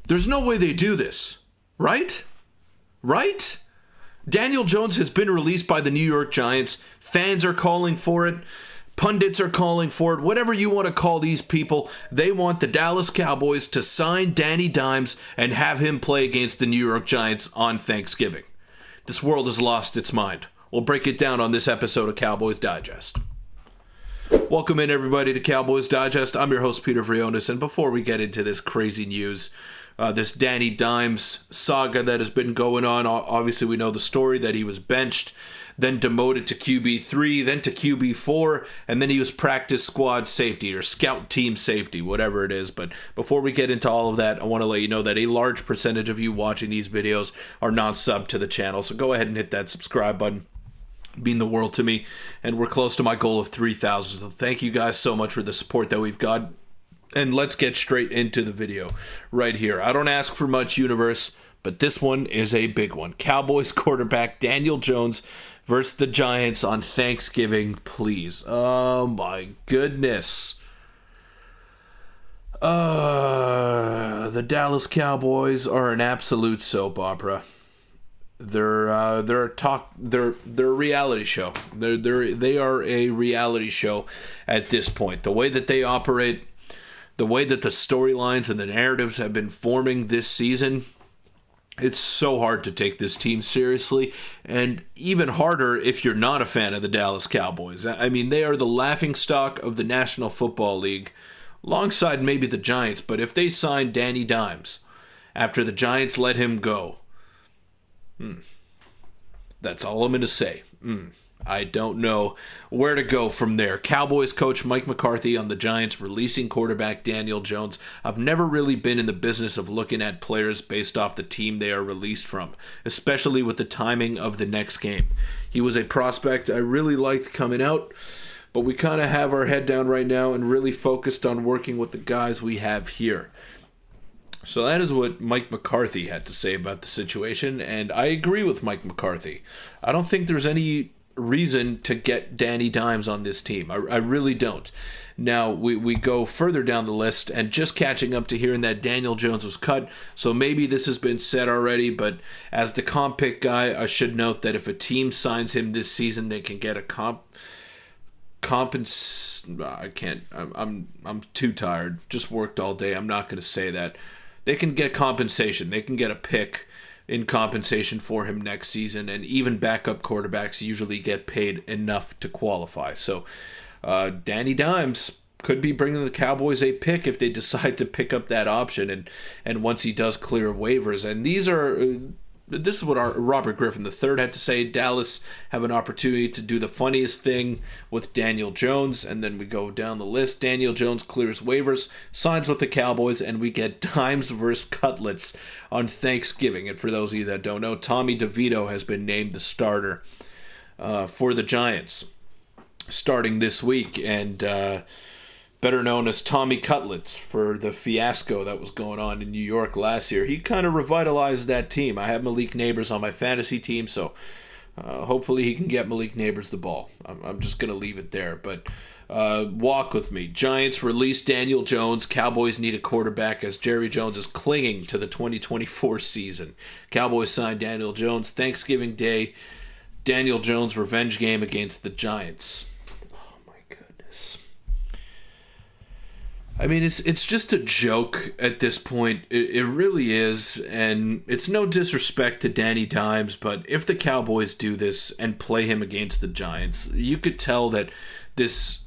There's no way they do this, right? Right? Daniel Jones has been released by the New York Giants. Fans are calling for it. Pundits are calling for it. Whatever you want to call these people, they want the Dallas Cowboys to sign Danny Dimes and have him play against the New York Giants on Thanksgiving. This world has lost its mind. We'll break it down on this episode of Cowboys Digest. Welcome in, everybody, to Cowboys Digest. I'm your host, Peter Vryonis, and before we get into this crazy news, this Danny Dimes saga that has been going on, obviously we know the story that he was benched, then demoted to QB3, then to QB4, and then he was practice squad safety or scout team safety, whatever it is. But before we get into all of that, I want to let you know that a large percentage of you watching these videos are non-sub to the channel, so go ahead and hit that subscribe button. Mean the world to me, and we're close to my goal of 3,000, so thank you guys so much for the support that we've got. And let's get straight into the video right here. I don't ask for much, universe, but this one is a big one. Cowboys quarterback Daniel Jones versus the Giants on Thanksgiving, please. Oh my goodness. The Dallas Cowboys are an absolute soap opera. They're a reality show. They are a reality show at this point. The way that they operate, the way that the storylines and the narratives have been forming this season, it's so hard to take this team seriously, and even harder if you're not a fan of the Dallas Cowboys. I mean, they are the laughingstock of the National Football League, alongside maybe the Giants, but if they sign Danny Dimes after the Giants let him go, that's all I'm going to say. I don't know where to go from there. Cowboys coach Mike McCarthy on the Giants releasing quarterback Daniel Jones. I've never really been in the business of looking at players based off the team they are released from, especially with the timing of the next game. He was a prospect I really liked coming out, but we kind of have our head down right now and really focused on working with the guys we have here. So that is what Mike McCarthy had to say about the situation, and I agree with Mike McCarthy. I don't think there's any reason to get Danny Dimes on this team. I really don't. Now, we go further down the list, and just catching up to hearing that Daniel Jones was cut, so maybe this has been said already, but as the comp pick guy, I should note that if a team signs him this season, they can get a I can't. I'm too tired. Just worked all day. I'm not going to say that. They can get compensation. They can get a pick in compensation for him next season, and even backup quarterbacks usually get paid enough to qualify. So Danny Dimes could be bringing the Cowboys a pick if they decide to pick up that option, and once he does clear waivers. And this is what our Robert Griffin III had to say. Dallas have an opportunity to do the funniest thing with Daniel Jones, and then we go down the list. Daniel Jones clears waivers, signs with the Cowboys, and we get Dimes versus Cutlets on Thanksgiving. And for those of you that don't know, Tommy DeVito has been named the starter for the Giants starting this week, and better known as Tommy Cutlets for the fiasco that was going on in New York last year. He kind of revitalized that team. I have Malik Neighbors on my fantasy team, so hopefully he can get Malik Neighbors the ball. I'm just going to leave it there, but walk with me. Giants release Daniel Jones. Cowboys need a quarterback as Jerry Jones is clinging to the 2024 season. Cowboys sign Daniel Jones. Thanksgiving Day, Daniel Jones revenge game against the Giants. Oh my goodness. I mean, it's just a joke at this point. It really is, and it's no disrespect to Danny Dimes, but if the Cowboys do this and play him against the Giants, you could tell that this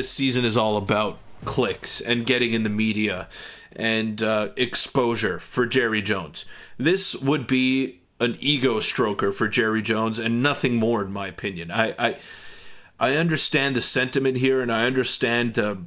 season is all about clicks and getting in the media and exposure for Jerry Jones. This would be an ego stroker for Jerry Jones and nothing more, in my opinion. I understand the sentiment here, and I understand the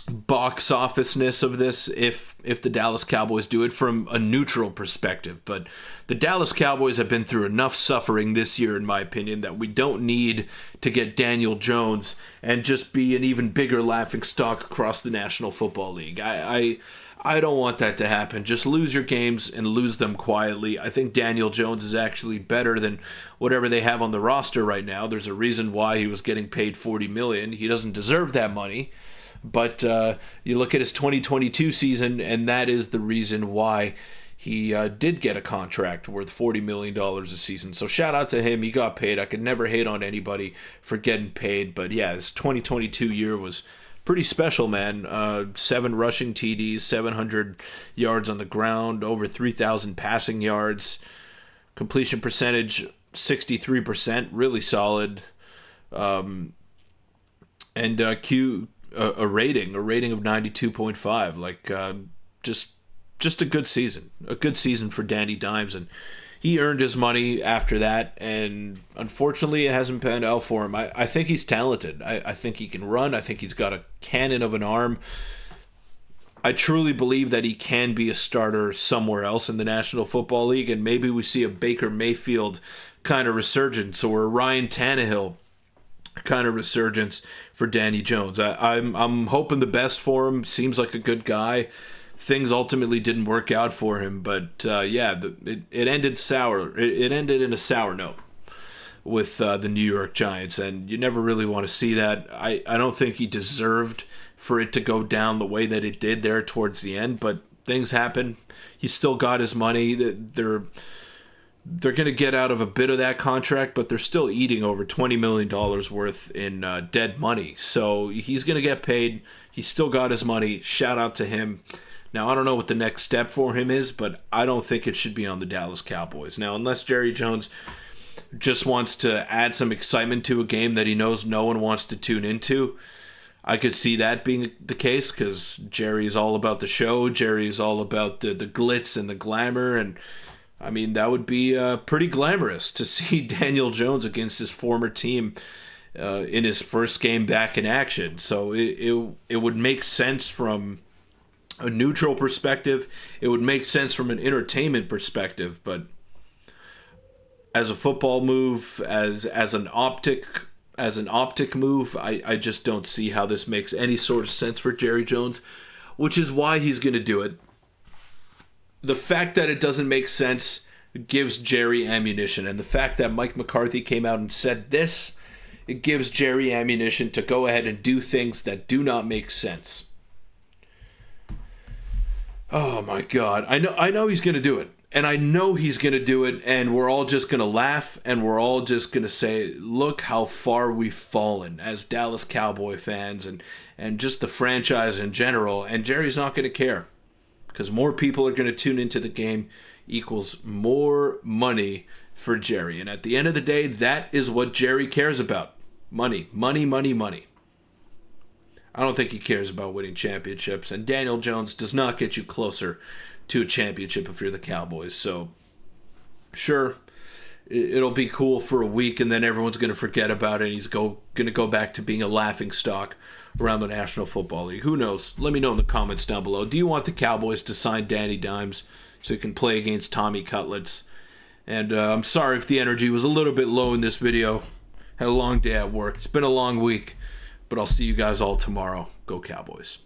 box office-ness of this if the Dallas Cowboys do it from a neutral perspective, but the Dallas Cowboys have been through enough suffering this year, in my opinion, that we don't need to get Daniel Jones and just be an even bigger laughingstock across the National Football League. I don't want that to happen. Just lose your games and lose them quietly. I think Daniel Jones is actually better than whatever they have on the roster right now. There's a reason why he was getting paid $40 million. He doesn't deserve that money. But you look at his 2022 season, and that is the reason why he did get a contract worth $40 million a season. So shout out to him. He got paid. I could never hate on anybody for getting paid. But yeah, his 2022 year was pretty special, man. 7 rushing TDs, 700 yards on the ground, over 3,000 passing yards. Completion percentage, 63%, really solid. And a rating of 92.5. Like, just a good season. A good season for Danny Dimes. And he earned his money after that, and unfortunately it hasn't panned out for him. I think he's talented. I think he can run. I think he's got a cannon of an arm. I truly believe that he can be a starter somewhere else in the National Football League, and maybe we see a Baker Mayfield kind of resurgence or a Ryan Tannehill kind of resurgence for Danny Jones. I'm hoping the best for him. Seems like a good guy. Things ultimately didn't work out for him, but it ended sour. It ended in a sour note with the New York Giants, and you never really want to see that. I don't think he deserved for it to go down the way that it did there towards the end, but things happen. He still got his money. They're going to get out of a bit of that contract, but they're still eating over $20 million worth in dead money. So he's going to get paid. He still got his money. Shout out to him. Now, I don't know what the next step for him is, but I don't think it should be on the Dallas Cowboys. Now, unless Jerry Jones just wants to add some excitement to a game that he knows no one wants to tune into, I could see that being the case, because Jerry is all about the show. Jerry is all about the glitz and the glamour, and I mean, that would be pretty glamorous to see Daniel Jones against his former team in his first game back in action. So it would make sense from a neutral perspective. It would make sense from an entertainment perspective, but as a football move, as an optic move, I just don't see how this makes any sort of sense for Jerry Jones, which is why he's going to do it. The fact that it doesn't make sense gives Jerry ammunition, and the fact that Mike McCarthy came out and said this, it gives Jerry ammunition to go ahead and do things that do not make sense. Oh my God. I know he's going to do it. And I know he's going to do it, and we're all just going to laugh, and we're all just going to say, look how far we've fallen as Dallas Cowboy fans and just the franchise in general. And Jerry's not going to care, because more people are going to tune into the game equals more money for Jerry. And at the end of the day, that is what Jerry cares about. Money, money, money, money. I don't think he cares about winning championships, and Daniel Jones does not get you closer to a championship if you're the Cowboys. So, sure, it'll be cool for a week, and then everyone's going to forget about it, and he's going to go back to being a laughingstock around the National Football League. Who knows? Let me know in the comments down below. Do you want the Cowboys to sign Danny Dimes so he can play against Tommy Cutlets? And I'm sorry if the energy was a little bit low in this video. Had a long day at work. It's been a long week. But I'll see you guys all tomorrow. Go Cowboys.